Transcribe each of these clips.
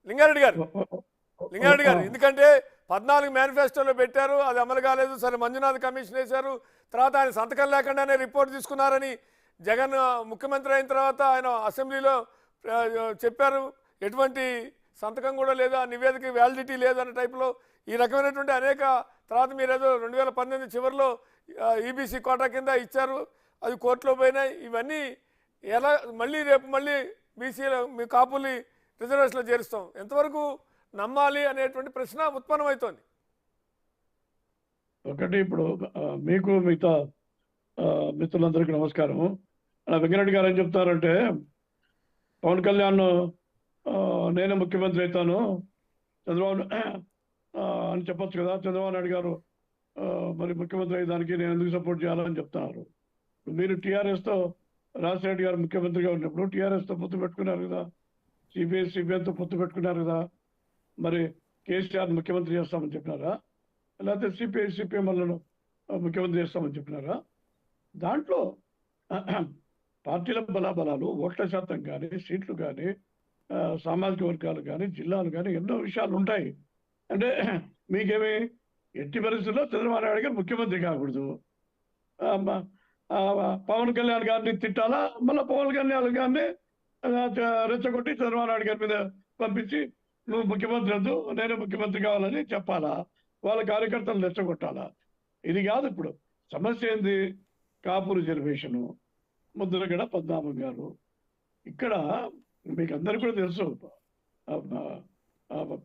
లింగారెడ్డి గారు లింగారెడ్డి గారు ఎందుకంటే 14 మేనిఫెస్టోలో పెట్టారు, అది అమలు కాలేదు. సరే మంజునాథ్ కమిషన్ వేశారు, తర్వాత ఆయన సంతకం లేకుండానే రిపోర్ట్ తీసుకున్నారని జగన్ ముఖ్యమంత్రి అయిన తర్వాత ఆయన అసెంబ్లీలో చెప్పారు. ఎటువంటి సంతకం కూడా లేదు, ఆ నివేదిక వ్యాలిడిటీ లేదు అన్న టైప్లో ఈ రకమైనటువంటి అనేక. తర్వాత మీరు ఏదో 2018 చివరిలో ఈబీసీ కోటా కింద ఇచ్చారు, అది కోర్టులో పోయినాయి. ఇవన్నీ ఎలా మళ్ళీ రేపు మళ్ళీ బీసీలో మీ కాపుల్ని రిజర్వేషన్లో చేరుస్తాం, ఎంతవరకు నమ్మాలి అనేటువంటి ప్రశ్న ఉత్పన్నమవుతోంది. ఒకటి ఇప్పుడు మీకు మిగతా మిత్రులందరికీ నమస్కారం. వెంకరెడ్డి గారు ఏం చెప్తారంటే పవన్ కళ్యాణ్ నేనే ముఖ్యమంత్రి అవుతాను చంద్రబాబు అని చెప్పొచ్చు కదా. చంద్రబాబు నాయుడు గారు మరి ముఖ్యమంత్రి అయ్యేదానికి నేను ఎందుకు సపోర్ట్ చేయాలని చెప్తున్నారు. మీరు టీఆర్ఎస్తో రాజశేఖర రెడ్డి గారు ముఖ్యమంత్రిగా ఉన్నప్పుడు టీఆర్ఎస్తో పొత్తు పెట్టుకున్నారు కదా, సిపిఐతో పొత్తు పెట్టుకున్నారు కదా. మరి కేసీఆర్ ముఖ్యమంత్రి చేస్తామని చెప్పినారా, లేకపోతే సిపిఎంలను ముఖ్యమంత్రి చేస్తామని చెప్పినారా? దాంట్లో పార్టీల బలాబలాలు, ఓట్ల శాతం కానీ, సీట్లు కానీ, సామాజిక వర్గాలు కానీ, జిల్లాలు కానీ ఎన్నో విషయాలు ఉంటాయి. అంటే మీకేమి ఎట్టి పరిస్థితుల్లో చంద్రబాబు నాయుడు గారు ముఖ్యమంత్రి కాకూడదు, పవన్ కళ్యాణ్ గారిని తిట్టాలా, మళ్ళీ పవన్ కళ్యాణ్ గారిని రెచ్చగొట్టి చంద్రబాబు నాయుడు గారి మీద పంపించి నువ్వు ముఖ్యమంత్రి వద్దు నేనే ముఖ్యమంత్రి కావాలని చెప్పాలా, వాళ్ళ కార్యకర్తలు రెచ్చగొట్టాలా? ఇది కాదు. ఇప్పుడు సమస్య ఏంది? కాపు రిజర్వేషను, ముద్రగడ పద్మనాభం గారు. ఇక్కడ మీకు అందరు కూడా తెలుసు,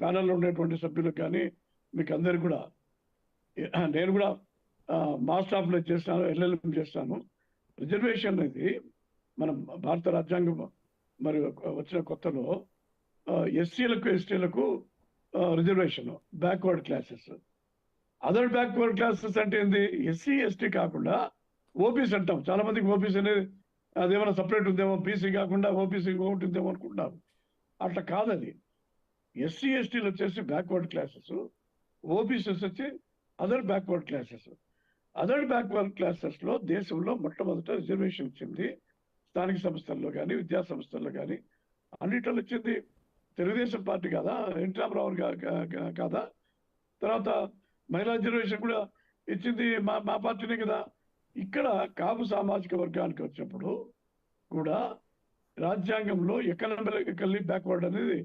ప్యానెల్లో ఉండేటువంటి సభ్యులకు కానీ మీకు అందరికి కూడా, నేను కూడా మాస్టర్ ఆఫ్లో చేస్తాను, ఎల్ఎల్ఎం చేస్తాను. రిజర్వేషన్ అనేది మనం భారత రాజ్యాంగం మరి వచ్చిన కొత్తలో ఎస్సీలకు ఎస్టీలకు reservation, backward classes. Other backward classes అంటే ఏంది? ఎస్సీ ఎస్టీ కాకుండా ఓబీసీ అంటాం. చాలా మందికి ఓబీసీ అనేది అదేమైనా సపరేట్ ఉందేమో, బీసీ కాకుండా ఓబీసీ ఒకటి ఉందేమో అనుకుంటున్నారు. అట్లా కాదు. అది ఎస్సీ ఎస్టీలు వచ్చేసి బ్యాక్వర్డ్ క్లాసెస్, ఓబీసీస్ వచ్చి other backward classes. Other backward క్లాసెస్లో దేశంలో మొట్టమొదట రిజర్వేషన్ ఇచ్చింది స్థానిక సంస్థల్లో కానీ, విద్యా సంస్థల్లో కానీ అన్నిట్లో ఇచ్చింది తెలుగుదేశం పార్టీ కాదా, ఎన్టీ రామారావు కాదా? తర్వాత మహిళా రిజర్వేషన్ కూడా ఇచ్చింది మా పార్టీనే కదా. ఇక్కడ కాపు సామాజిక వర్గానికి వచ్చినప్పుడు కూడా రాజ్యాంగంలో ఎకనామికల్లీ బ్యాక్వర్డ్ అనేది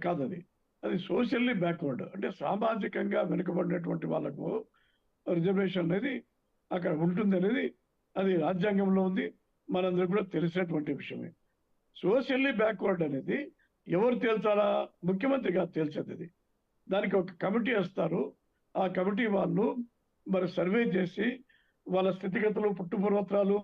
కాదు, అది సోషల్లీ బ్యాక్వర్డ్. అంటే సామాజికంగా వెనుకబడినటువంటి వాళ్ళకు రిజర్వేషన్ అనేది అక్కడ ఉంటుంది అనేది అది రాజ్యాంగంలో ఉంది, మనందరూ కూడా తెలిసినటువంటి విషయమే. సోషల్లీ బ్యాక్వర్డ్ అనేది ఎవరు తేల్చాలా? ముఖ్యమంత్రి గారు తేల్చేది. దానికి ఒక కమిటీ వేస్తారు. ఆ కమిటీ వాళ్ళు మరి సర్వే చేసి వాళ్ళ స్థితిగతులు, పుట్టుపూర్వత్రాలు,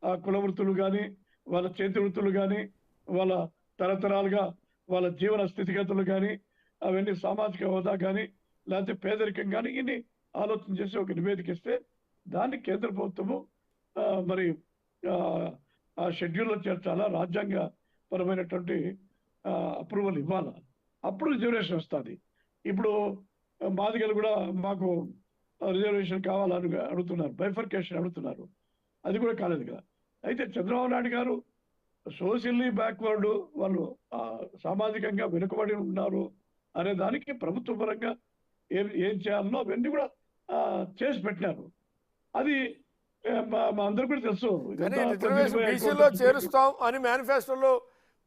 ఆ కుల వృత్తులు కానీ, వాళ్ళ చేతి వృత్తులు కానీ, వాళ్ళ తరతరాలుగా వాళ్ళ జీవన స్థితిగతులు కానీ, అవన్నీ సామాజిక హోదా కానీ, లేకపోతే పేదరికం కానీ, ఇన్ని ఆలోచన చేసి ఒక నివేదిక ఇస్తే దాన్ని కేంద్ర ప్రభుత్వము మరి ఆ షెడ్యూల్లో చేర్చాలా, రాజ్యాంగ పరమైనటువంటి అప్రూవల్ ఇవ్వాలా, అప్పుడు రిజర్వేషన్ వస్తుంది. ఇప్పుడు మాదిగలు కూడా మాకు రిజర్వేషన్ కావాలని అడుగుతున్నారు, బైఫర్కేషన్ అడుగుతున్నారు. అది కూడా కాలేదు కదా. అయితే చంద్రబాబు నాయుడు గారు సోషల్లీ బ్యాక్వర్డ్, వాళ్ళు సామాజికంగా వెనుకబడి ఉన్నారు అనే దానికి ప్రభుత్వ పరంగా ఏం చేయాలనో అవన్నీ కూడా చేసి పెట్టినారు. అది మా అందరూ కూడా తెలుసు. బీసీలో చేరుస్తాం అని మేనిఫెస్టోలో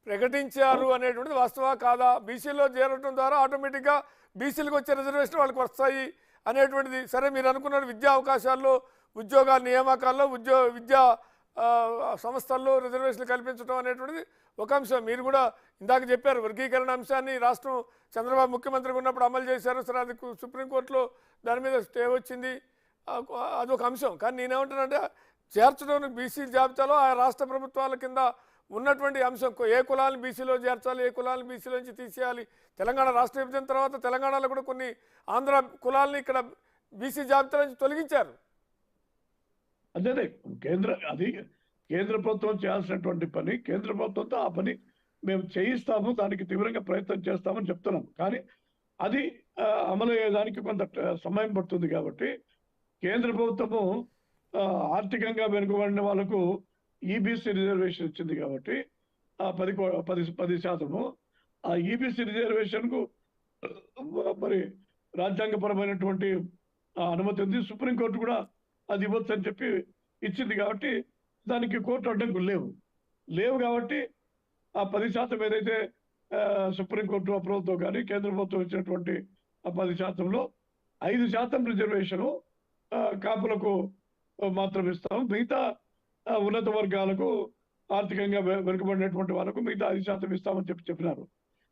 ప్రకటించారు అనేటువంటిది వాస్తవా కాదా? బీసీలో చేరటం ద్వారా ఆటోమేటిక్గా బీసీలకు వచ్చే రిజర్వేషన్ వాళ్ళకి వస్తాయి అనేటువంటిది. సరే, మీరు అనుకున్నారు విద్యా అవకాశాల్లో, ఉద్యోగాల నియామకాల్లో, విద్యా సంస్థల్లో రిజర్వేషన్లు కల్పించడం అనేటువంటిది ఒక అంశం. మీరు కూడా ఇందాక చెప్పారు వర్గీకరణ అంశాన్ని రాష్ట్రం చంద్రబాబు ముఖ్యమంత్రిగా ఉన్నప్పుడు అమలు చేశారు. సరే, అది సుప్రీంకోర్టులో దాని మీద స్టే వచ్చింది, అదొక అంశం. కానీ నేనేమంటానంటే చేర్చడం బీసీ జాబితాలో ఆ రాష్ట్ర ప్రభుత్వాల కింద ఉన్నటువంటి అంశం, ఏ కులాలను బీసీలో చేర్చాలి, ఏ కులాలను బీసీలో నుంచి తీసేయాలి. తెలంగాణ రాష్ట్ర విభజన తర్వాత తెలంగాణలో కూడా కొన్ని ఆంధ్ర కులాలని ఇక్కడ బీసీ జాబితా నుంచి తొలగించారు. అదే కేంద్ర ప్రభుత్వం చేయాల్సినటువంటి పని, కేంద్ర ప్రభుత్వంతో ఆ పని మేము చేయిస్తాము, దానికి తీవ్రంగా ప్రయత్నం చేస్తామని చెప్తున్నాం. కానీ అది అమలు అయ్యేదానికి కొంత సమయం పడుతుంది. కాబట్టి కేంద్ర ప్రభుత్వము ఆర్థికంగా వెనుకబడిన వాళ్ళకు ఈబీసీ రిజర్వేషన్ ఇచ్చింది కాబట్టి 10%, ఆ ఈబీసీ రిజర్వేషన్ కు మరి రాజ్యాంగపరమైనటువంటి అనుమతి ఉంది. సుప్రీంకోర్టు కూడా అది ఇవ్వచ్చు అని చెప్పి ఇచ్చింది. కాబట్టి దానికి కోర్టు అడ్డంకులు లేవు కాబట్టి ఆ 10% ఏదైతే సుప్రీంకోర్టు అప్రూవల్తో కానీ కేంద్ర ప్రభుత్వం ఇచ్చినటువంటి ఆ 10%లో 5% రిజర్వేషను కాపులకు మాత్రం ఇస్తాం. మిగతా ఉన్నత వర్గాలకు ఆర్థికంగా వెనుకబడినటువంటి వాళ్ళకు మిగతా 5% ఇస్తామని చెప్పినారు.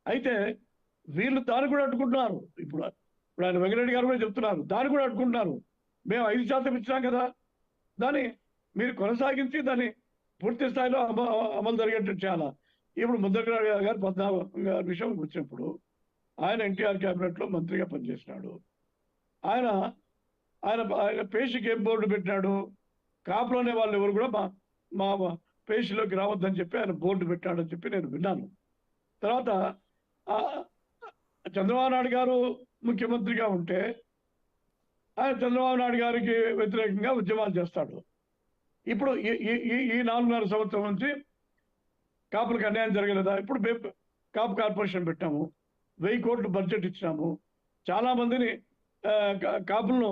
అయితే వీళ్ళు దాన్ని కూడా అడ్డుకుంటున్నారు. ఇప్పుడు ఆయన వెంకటరెడ్డి గారు కూడా చెప్తున్నారు, దాన్ని కూడా అడ్డుకుంటున్నారు. మేము 5% ఇచ్చినాం కదా, దాన్ని మీరు కొనసాగించి దాన్ని పూర్తి స్థాయిలో అమలు జరిగేటట్టు చేయాలా. ఇప్పుడు ముద్రగడ గారు 14 గారి విషయం వచ్చినప్పుడు ఆయన ఎన్టీఆర్ క్యాబినెట్లో మంత్రిగా పనిచేసినాడు. ఆయన పేషికి ఏం బోర్డు పెట్టినాడు, కాపులు అనే వాళ్ళు ఎవరు కూడా మా పేషిలోకి రావద్దని చెప్పి ఆయన బోర్డు పెట్టాడని చెప్పి నేను విన్నాను. తర్వాత చంద్రబాబు నాయుడు గారు ముఖ్యమంత్రిగా ఉంటే ఆయన చంద్రబాబు నాయుడు గారికి వ్యతిరేకంగా ఉద్యమాలు చేస్తాడు. ఇప్పుడు ఈ 4.5 సంవత్సరం నుంచి కాపులకు అన్యాయం జరగలేదా? ఇప్పుడు కాపు కార్పొరేషన్ పెట్టాము, 1000 కోట్లు బడ్జెట్ ఇచ్చినాము, చాలా మందిని కాపులను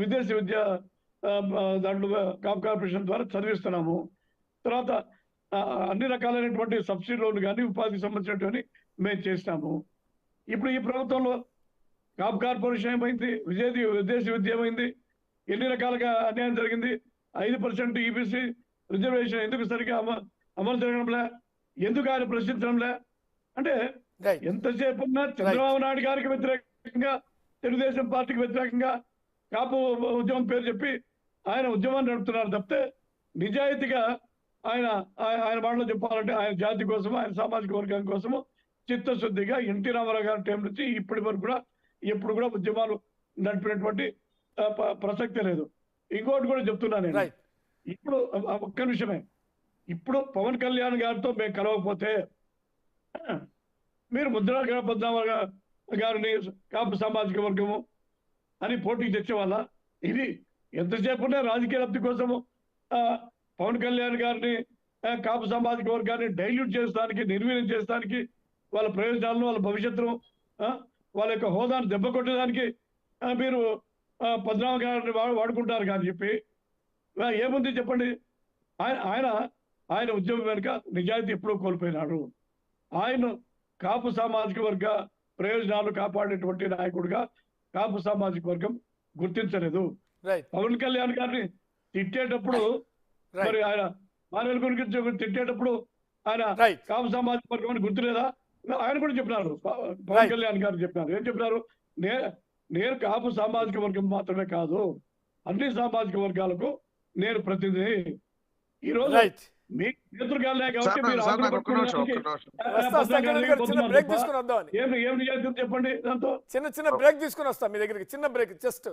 విదేశీ విద్య దాంట్లో కాపు కార్పొరేషన్ ద్వారా చదివిస్తున్నాము. తర్వాత అన్ని రకాలైనటువంటి సబ్సిడీ లోన్లు కానీ ఉపాధికి సంబంధించినటువంటి మేము చేసినాము. ఇప్పుడు ఈ ప్రభుత్వంలో కాపు కార్పొరేషన్ ఏమైంది, విదేశీ విద్య ఏమైంది, ఎన్ని రకాలుగా అన్యాయం జరిగింది, 5% ఈబీసీ రిజర్వేషన్ ఎందుకు సరిగా అమలు జరగడంలే, ఎందుకు ఆయన ప్రశ్నించడంలే అంటే ఎంతసేపు ఉన్నా చంద్రబాబు నాయుడు గారికి వ్యతిరేకంగా తెలుగుదేశం పార్టీకి వ్యతిరేకంగా కాపు ఉద్యమం పేరు చెప్పి ఆయన ఉద్యమాన్ని నడుపుతున్నారు తప్పితే నిజాయితీగా ఆయన మాటలో చెప్పాలంటే ఆయన జాతి కోసం, ఆయన సామాజిక వర్గం కోసము చిత్తశుద్ధిగా ఎన్టీ రామారావు గారి టైం నుంచి ఇప్పటి వరకు కూడా ఎప్పుడు కూడా ఉద్యమాలు నడిపినటువంటి ప్రసక్తే లేదు. ఇంకోటి కూడా చెప్తున్నాను నేను, ఇప్పుడు ఒక్క నిమిషమే, ఇప్పుడు పవన్ కళ్యాణ్ గారితో మేము కలవకపోతే మీరు ముద్రగడ పద్మనాభ గారిని కాపు సామాజిక వర్గము అని పోటీకి తెచ్చేవాళ్ళ? ఇది ఎంతసేపు రాజకీయ లబ్ధి కోసము పవన్ కళ్యాణ్ గారిని కాపు సామాజిక వర్గాన్ని డైల్యూట్ చేస్తానికి, నిర్వీర్యం చేస్తానికి, వాళ్ళ ప్రయోజనాలను, వాళ్ళ భవిష్యత్తును, వాళ్ళ యొక్క హోదాను దెబ్బ కొట్టడానికి మీరు పద్మనాభ గారిని వాడుకుంటారు కానీ చెప్పి ఏముంది చెప్పండి. ఆయన ఉద్యమం వెనుక నిజాయితీ ఎప్పుడూ కోల్పోయినాడు. ఆయన కాపు సామాజిక వర్గ ప్రయోజనాలు కాపాడేటువంటి నాయకుడిగా కాపు సామాజిక వర్గం గుర్తించలేదు. పవన్ కళ్యాణ్ గారిని తిట్టేటప్పుడు మరి ఆయన మానవుల గురించి తిట్టేటప్పుడు ఆయన కాపు సామాజిక వర్గం అని గుర్తులేదా? ఆయన కూడా చెప్పినారు, పవన్ కళ్యాణ్ గారు చెప్పినారు. ఏం చెప్పినారు? నేను కాపు సామాజిక వర్గం మాత్రమే కాదు, అన్ని సామాజిక వర్గాలకు నేను ప్రతినిధి. ఈ రోజు మీ నేతృగాలే కాబట్టి ఏం నిజాయితీ చెప్పండి. దాంతో చిన్న బ్రేక్ తీసుకుని వస్తాం మీ దగ్గరికి, చిన్న బ్రేక్ జస్ట్